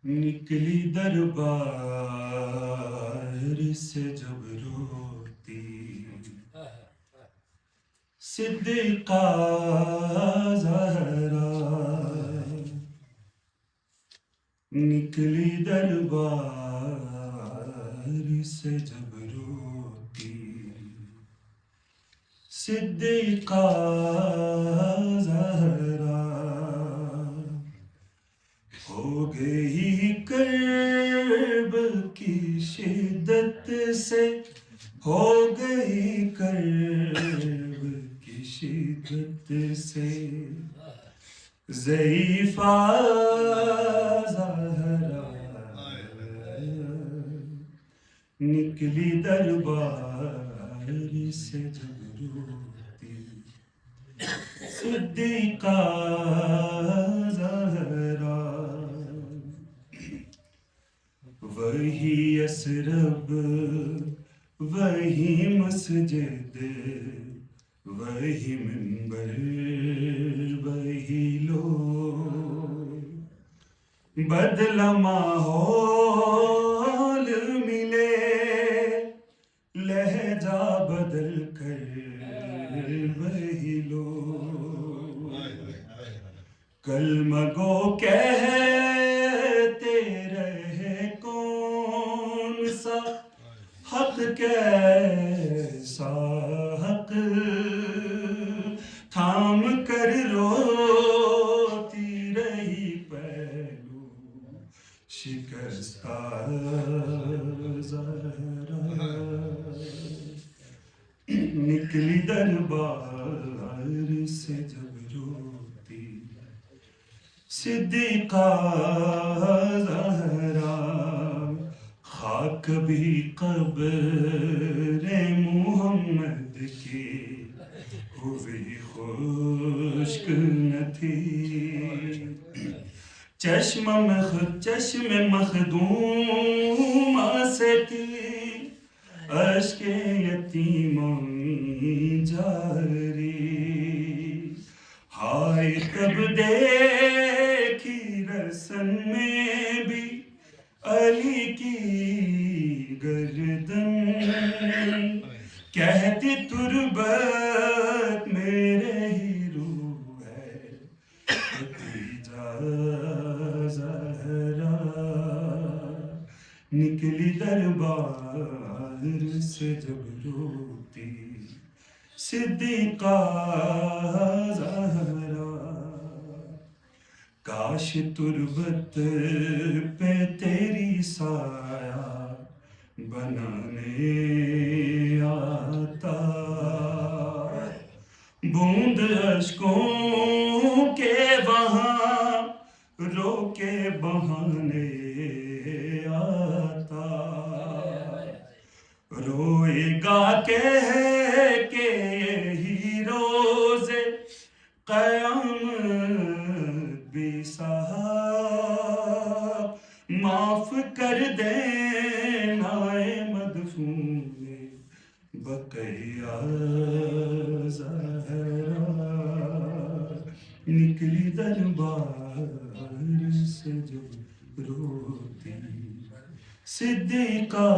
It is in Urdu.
نکلی دربار سے جب روتی صدیقہ زہرا، نکلی دربار سے جب روتی صدیقہ زہرا، ہو گئی کرب کی شدت سے، ہو گئی کرب کی شدت سے ضعیفہ زہرا، نکلی دربار سے جب روتی صدیقہ زہرا، وہی یثرب وہی مسجد وہی منبر وہی لوگ، بدلا ماحول ملے لہجہ بدل کر وہی لوگ، کلمہ گو کہتے رہے کون سا حق کیسا حق، تھام کر روتی رہی پہلو شکستہ زہرا، نکلی دربار سے جب روتی صدیقہ زہرا، خاک بھی قبر محمد کی ہوئی خشک نہ تھی، چشم مخدومہ سے تھی اشک یتیموں جاری، ہائے تب دیکھی رسن میں بھی علی کی گردن، کہتی تربت میرے ہی روح ہے بھتیجا زہرا، نکلی دربار سے جب روتی صدیقہ زہرا، کاش تربت پہ تیری سایہ بنانے آتا، بوند اشکوں کے وہاں رو کے بہانے آتا، روئے گا کہہ کے یہی روز قیامت بھی صاحب، معاف کر دینا اے مدفون بقیہ زہرا، نکلی دربار سے جب روتی صدیقہ